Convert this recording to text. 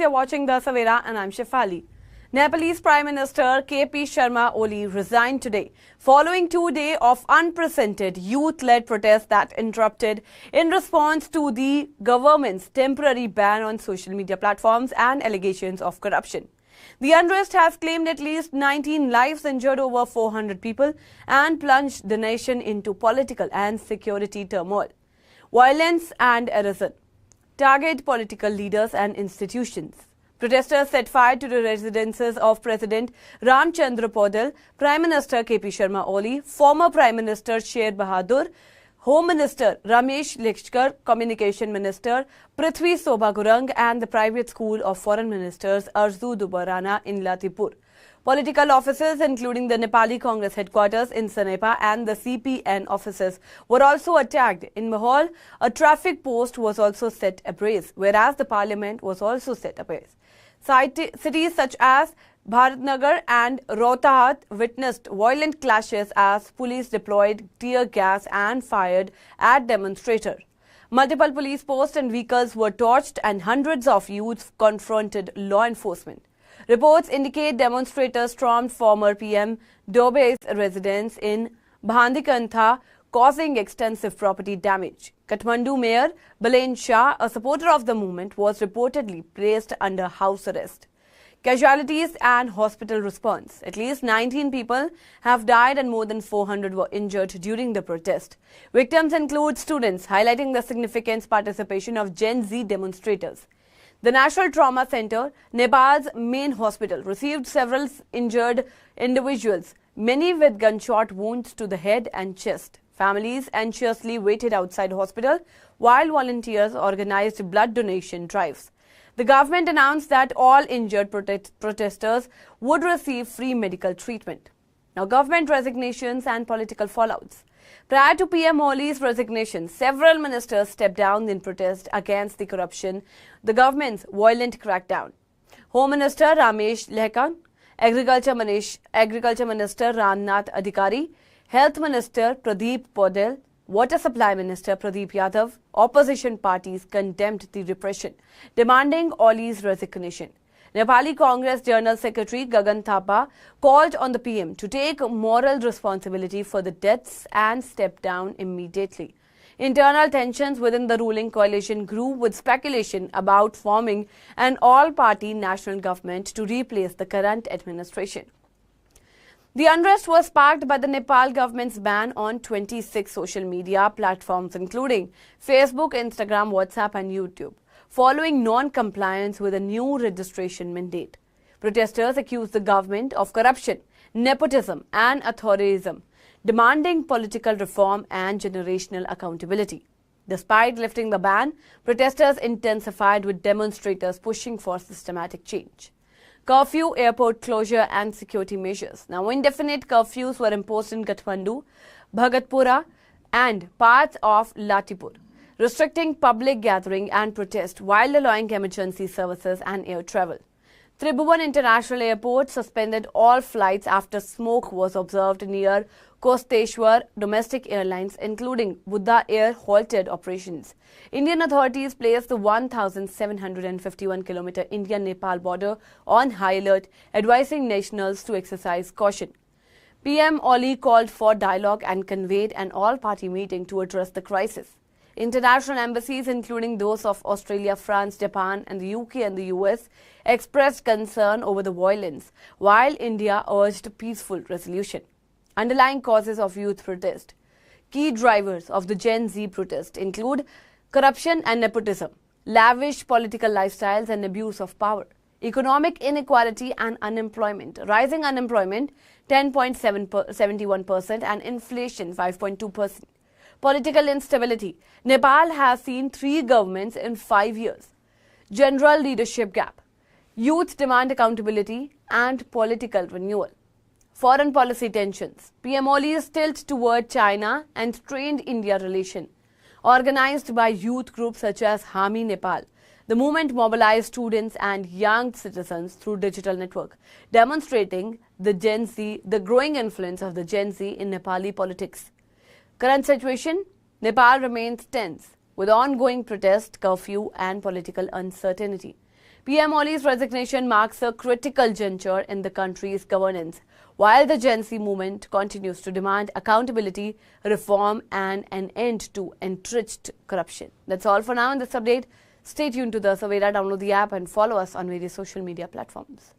you're watching The Savera and I'm Shefali. Nepalese Prime Minister KP Sharma Oli resigned today following 2 days of unprecedented youth-led protests that interrupted in response to the government's temporary ban on social media platforms and allegations of corruption. The unrest has claimed at least 19 lives, injured over 400 people, and plunged the nation into political and security turmoil. Violence and arson target political leaders and institutions. Protesters set fire to the residences of President Ramchandra Paudel, Prime Minister KP Sharma Oli, former Prime Minister Sher Bahadur, Home Minister Ramesh Leshkar, Communication Minister Prithvi Sobha Gurung, and the private school of Foreign Ministers Arzu Dubarana in Latipur. Political offices, including the Nepali Congress headquarters in Sanepa and the CPN offices, were also attacked. In Mahal, a traffic post was also set ablaze, whereas the parliament was also set ablaze. Cities such as Bharatnagar and Rohtak witnessed violent clashes as police deployed tear gas and fired at demonstrators. Multiple police posts and vehicles were torched and hundreds of youths confronted law enforcement. Reports indicate demonstrators stormed former PM Dobe's residence in Bhandikantha, causing extensive property damage. Kathmandu Mayor Balain Shah, a supporter of the movement, was reportedly placed under house arrest. Casualties and hospital response. At least 19 people have died and more than 400 were injured during the protest. Victims include students, highlighting the significant participation of Gen Z demonstrators. The National Trauma Center, Nepal's main hospital, received several injured individuals, many with gunshot wounds to the head and chest. Families anxiously waited outside hospital while volunteers organized blood donation drives. The government announced that all injured protesters would receive free medical treatment. Now, government resignations and political fallouts. Prior to PM Oli's resignation, several ministers stepped down in protest against the corruption, the government's violent crackdown. Home Minister Ramesh Leshkar, Agriculture Minister Ramnath Adhikari, Health Minister Pradeep Paudel, Water Supply Minister Pradeep Yadav. Opposition parties condemned the repression, demanding Oli's resignation. Nepali Congress General Secretary Gagan Thapa called on the PM to take moral responsibility for the deaths and step down immediately. Internal tensions within the ruling coalition grew, with speculation about forming an all-party national government to replace the current administration. The unrest was sparked by the Nepal government's ban on 26 social media platforms, including Facebook, Instagram, WhatsApp, and YouTube, following non-compliance with a new registration mandate. Protesters accused the government of corruption, nepotism, and authoritarianism, demanding political reform and generational accountability. Despite lifting the ban, protesters intensified, with demonstrators pushing for systematic change. Curfew, airport closure, and security measures. Now, indefinite curfews were imposed in Kathmandu, Bhagatpura, and parts of Latipur, restricting public gathering and protest while allowing emergency services and air travel. Tribhuvan International Airport suspended all flights after smoke was observed near Kosteshwar. Domestic airlines, including Buddha Air, halted operations. Indian authorities placed the 1,751-kilometer India-Nepal border on high alert, advising nationals to exercise caution. PM Oli called for dialogue and convened an all-party meeting to address the crisis. International embassies, including those of Australia, France, Japan, and the UK and the US, expressed concern over the violence, while India urged peaceful resolution. Underlying causes of youth protest. Key drivers of the Gen Z protest include corruption and nepotism, lavish political lifestyles and abuse of power, economic inequality and unemployment, rising unemployment 10.71% and inflation 5.2%. Political instability. Nepal has seen 3 governments in 5 years. General leadership gap. Youth demand accountability and political renewal. Foreign policy tensions. PM Oli's tilt toward China and strained India relation. Organized by youth groups such as Hami Nepal, the movement mobilized students and young citizens through digital network, demonstrating the growing influence of the Gen Z in Nepali politics. Current situation, Nepal remains tense with ongoing protest, curfew and political uncertainty. PM Oli's resignation marks a critical juncture in the country's governance, while the Gen Z movement continues to demand accountability, reform and an end to entrenched corruption. That's all for now in this update. Stay tuned to the Savera, download the app and follow us on various social media platforms.